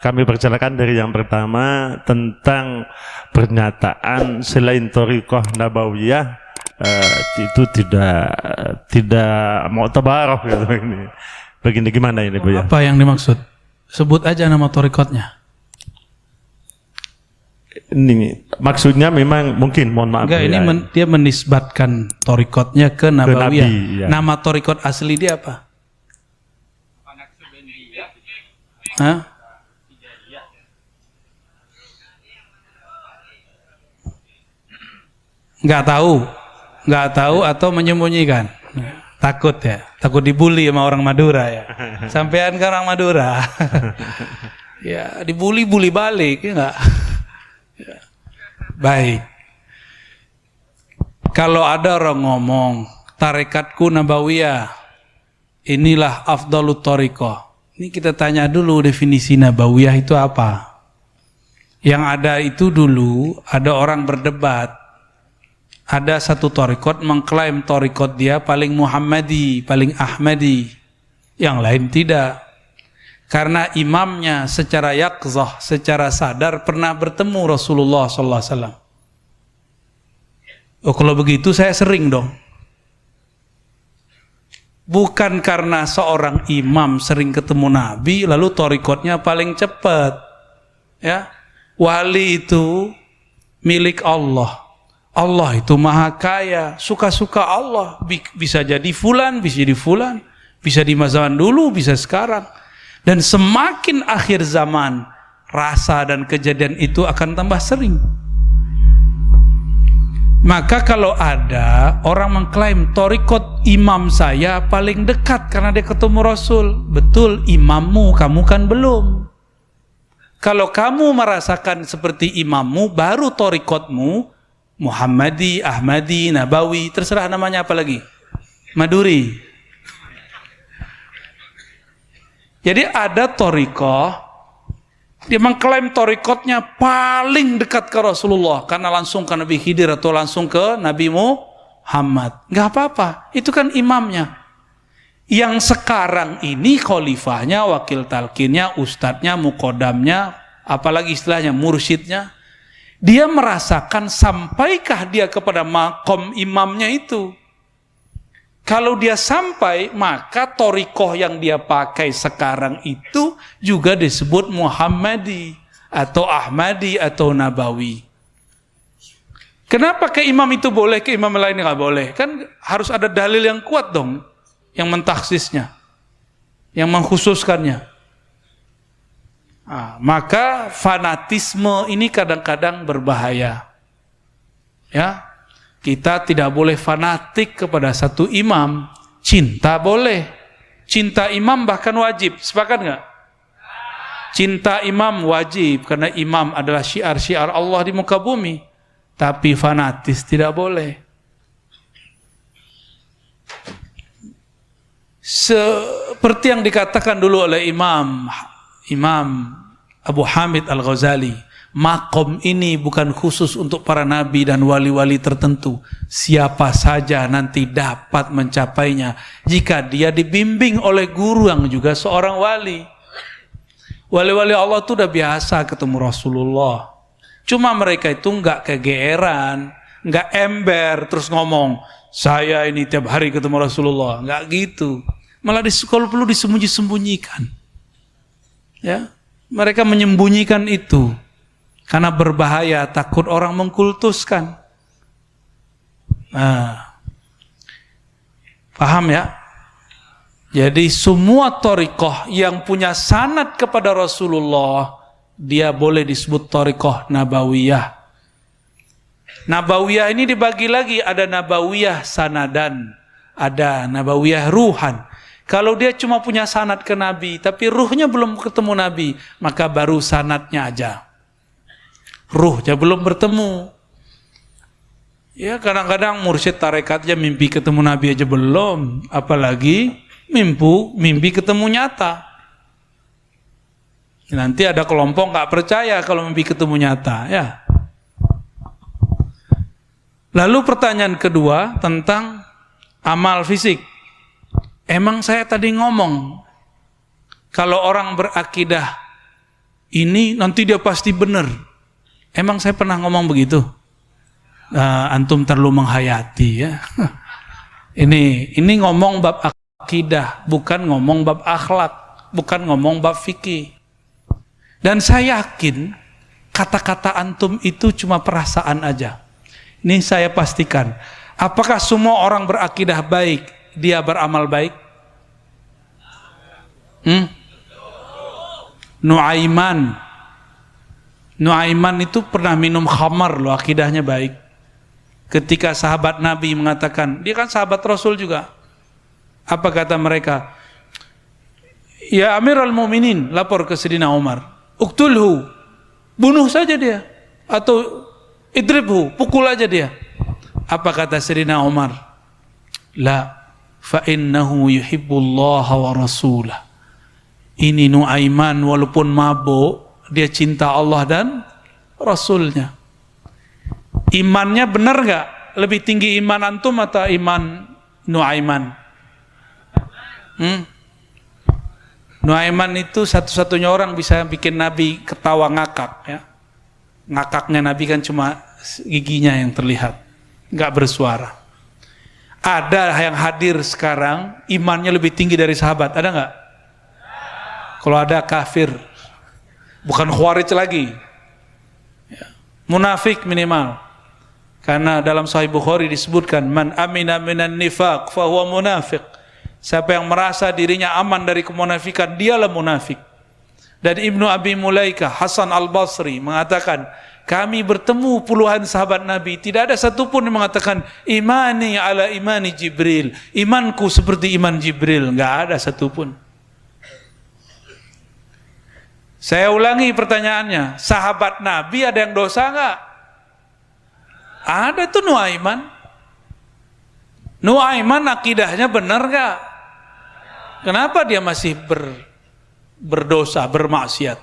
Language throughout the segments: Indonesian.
Kami persilakan dari yang pertama tentang pernyataan selain Thariqah Nabawiyah itu tidak mau tabarok gitu ini. Begini gimana ini Bu ya? Apa yang dimaksud? Sebut aja nama thariqatnya. Ini maksudnya memang mungkin mohon maaf. Enggak, ya. ini dia menisbatkan thariqatnya ke Nabawiyah. Nabi, ya. Nama thariqat asli dia apa? Hah? Nggak tahu atau menyembunyikan. Takut ya, takut dibully sama orang Madura ya. Sampean ke orang Madura. Ya, dibully balik ya enggak? Ya. Baik. Kalau ada orang ngomong, tarekatku Nabawiyah, inilah afdalut thariqah. Ini kita tanya dulu definisi Nabawiyah itu apa. Yang ada itu dulu, ada orang berdebat. Ada satu thariqat mengklaim thariqat dia paling Muhammadi, paling Ahmadi. Yang lain tidak. Karena imamnya secara yaqzah, secara sadar pernah bertemu Rasulullah SAW. Oh, kalau begitu saya sering dong. Bukan karena seorang imam sering ketemu Nabi, lalu thariqatnya paling cepat. Ya, wali itu milik Allah. Allah itu maha kaya, suka-suka Allah, bisa jadi fulan, bisa di masa dulu, bisa sekarang. Dan semakin akhir zaman, rasa dan kejadian itu akan tambah sering. Maka kalau ada orang mengklaim thariqat imam saya paling dekat karena dia ketemu Rasul, betul, imammu, kamu kan belum. Kalau kamu merasakan seperti imammu, baru thariqatmu Muhammadi, Ahmadi, Nabawi, terserah namanya apa lagi, Maduri. Jadi ada thariqah, dia mengklaim thariqatnya paling dekat ke Rasulullah karena langsung ke Nabi Khidir atau langsung ke Nabi Muhammad. Nggak apa-apa, itu kan imamnya. Yang sekarang ini khalifahnya, wakil talqinnya, ustadznya, muqaddamnya, apalagi istilahnya mursyidnya. Dia merasakan sampaikah dia kepada maqam imamnya itu. Kalau dia sampai, maka thariqah yang dia pakai sekarang itu juga disebut Muhammadi atau Ahmadi atau Nabawi. Kenapa ke imam itu boleh, ke imam lain nggak boleh? Kan harus ada dalil yang kuat dong, yang mentaksisnya, yang mengkhususkannya. Maka fanatisme ini kadang-kadang berbahaya. Ya, kita tidak boleh fanatik kepada satu imam. Cinta boleh, cinta imam bahkan wajib. Sepakat nggak? Cinta imam wajib karena imam adalah syiar-syiar Allah di muka bumi. Tapi fanatis tidak boleh. Seperti yang dikatakan dulu oleh Imam Abu Hamid Al-Ghazali, maqam ini bukan khusus untuk para nabi dan wali-wali tertentu. Siapa saja nanti dapat mencapainya jika dia dibimbing oleh guru yang juga seorang wali. Wali-wali Allah itu udah biasa ketemu Rasulullah. Cuma mereka itu enggak kegeeran, enggak ember terus ngomong, saya ini tiap hari ketemu Rasulullah. Enggak gitu. Malah kalau perlu disembunyi-sembunyikan. Ya, mereka menyembunyikan itu karena berbahaya, takut orang mengkultuskan. Paham ya? Jadi semua thariqah yang punya sanad kepada Rasulullah, dia boleh disebut thariqah Nabawiyah. Nabawiyah ini dibagi lagi, ada Nabawiyah sanadan, ada Nabawiyah ruhan. Kalau dia cuma punya sanad ke Nabi, tapi ruhnya belum ketemu Nabi, maka baru sanadnya aja. Ruhnya belum bertemu. Ya, kadang-kadang mursyid tarekatnya mimpi ketemu Nabi aja belum, apalagi mimpi ketemu nyata. Nanti ada kelompok nggak percaya kalau mimpi ketemu nyata, ya. Lalu pertanyaan kedua tentang amal fisik. Emang saya tadi ngomong, kalau orang berakidah ini nanti dia pasti benar. Emang saya pernah ngomong begitu? Antum terlalu menghayati ya. Ini ngomong bab akidah, bukan ngomong bab akhlak, bukan ngomong bab fikih. Dan saya yakin kata-kata antum itu cuma perasaan aja. Ini saya pastikan. Apakah semua orang berakidah baik, dia beramal baik? Nuaiman itu pernah minum khamar loh, akidahnya baik. Ketika sahabat Nabi mengatakan, dia kan sahabat Rasul juga. Apa kata mereka? Ya Amirul Mukminin, lapor ke Sayyidina Umar, uqtulhu, bunuh saja dia, atau idribhu, pukul aja dia. Apa kata Sayyidina Umar? La, fa innahu yuhibbullaha wa rasulah. Ini Nuaiman walaupun mabuk, dia cinta Allah dan Rasulnya. Imannya benar gak? Lebih tinggi iman antum atau iman Nuaiman? Nuaiman itu satu-satunya orang bisa bikin Nabi ketawa ngakak ya. Ngakaknya Nabi kan cuma giginya yang terlihat, gak bersuara. Ada yang hadir sekarang imannya lebih tinggi dari sahabat, ada gak? Kalau ada kafir, bukan khawarij lagi, munafik minimal. Karena dalam Sahih Bukhari disebutkan, man amina minan nifaq fahuwa munafiq. Siapa yang merasa dirinya aman dari kemunafikan, dialah munafik. Dan Ibnu Abi Mulaikah, Hasan Al-Basri mengatakan, kami bertemu puluhan sahabat Nabi, tidak ada satupun yang mengatakan imani ala imani Jibril, imanku seperti iman Jibril, enggak ada satupun. Saya ulangi pertanyaannya, sahabat Nabi ada yang dosa enggak? Ada tuh Nuaiman. Nuaiman akidahnya benar enggak? Kenapa dia masih berdosa, bermaksiat?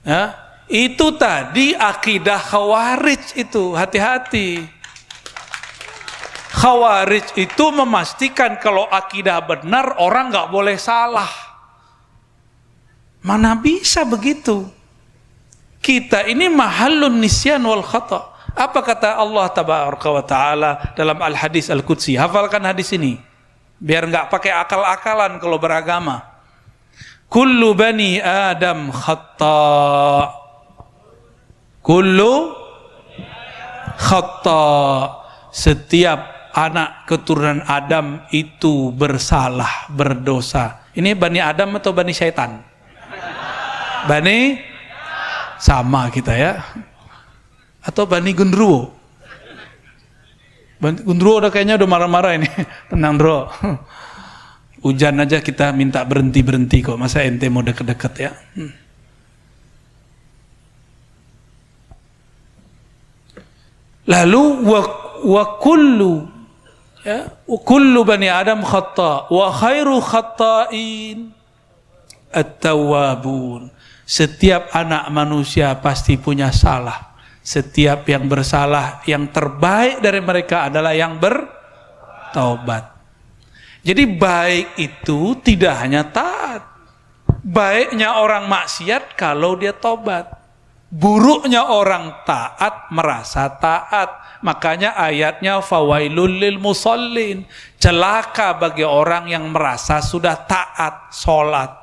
Ya, itu tadi akidah Khawarij itu, hati-hati. Khawarij itu memastikan kalau akidah benar orang enggak boleh salah. Mana bisa begitu? Kita ini mahallun nisyan wal khata'. Apa kata Allah tabaraka wa ta'ala dalam Al-Hadis Al-Qudsi? Hafalkan hadis ini biar enggak pakai akal-akalan kalau beragama. Kullu bani Adam khata'. Kullu khata'. Setiap anak keturunan Adam itu bersalah, berdosa. Ini Bani Adam atau Bani Syaitan? Bani sama kita ya. Atau Bani Gundruwo? Gundruwo udah kayaknya udah marah-marah ini. Tenang bro. Hujan aja kita minta berhenti-berhenti kok. Masa ente mau deket-deket ya? Lalu wa kullu ya, kullu bani Adam khata' wa khairu khata'in at-tawwabun. Setiap anak manusia pasti punya salah. Setiap yang bersalah, yang terbaik dari mereka adalah yang bertaubat. Jadi baik itu tidak hanya taat. Baiknya orang maksiat kalau dia taubat. Buruknya orang taat merasa taat. Makanya ayatnya fawailul lil musallin. Celaka bagi orang yang merasa sudah taat sholat.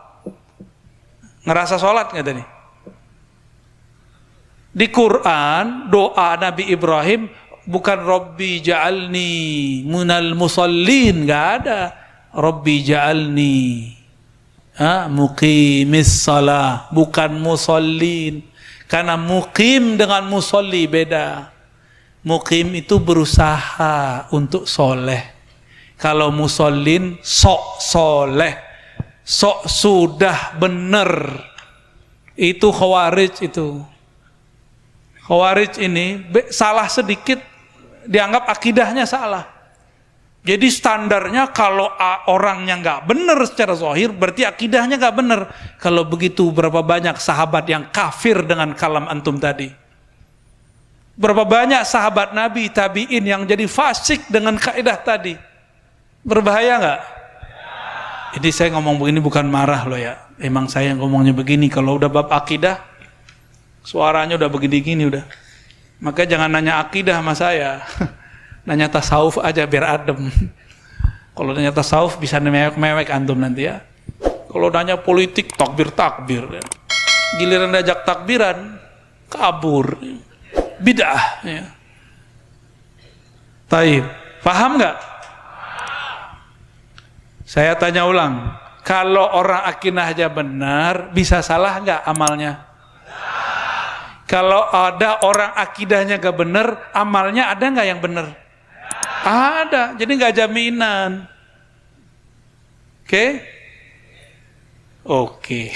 Ngerasa sholat nggak tadi? Di Quran doa Nabi Ibrahim bukan Rabbi ja'alni munal musallin, nggak ada. Rabbi ja'alni muqimis salah, bukan musallin. Karena muqim dengan musalli beda. Muqim itu berusaha untuk soleh. Kalau musallin sok soleh, sok sudah benar. Itu khawarij itu. Khawarij ini salah sedikit dianggap akidahnya salah. Jadi standarnya kalau orangnya nggak benar secara zahir berarti akidahnya nggak benar. Kalau begitu berapa banyak sahabat yang kafir dengan kalam antum tadi? Berapa banyak sahabat Nabi tabiin yang jadi fasik dengan kaidah tadi? Berbahaya nggak? Ini saya ngomong begini bukan marah loh ya. Emang saya ngomongnya begini. Kalau udah bab akidah, suaranya udah begini-gini udah. Maka jangan nanya akidah sama saya. Nanya tasawuf aja biar adem. Kalau nanya tasawuf bisa mewek antum nanti ya. Kalau nanya politik takbir. Giliran diajak takbiran, kabur. Bid'ah. Ya. Taib. Paham nggak? Saya tanya ulang, kalau orang akidah aja benar, bisa salah nggak amalnya? Kalau ada orang akidahnya nggak benar, amalnya ada nggak yang benar? Ada, jadi nggak jaminan. Oke? Oke.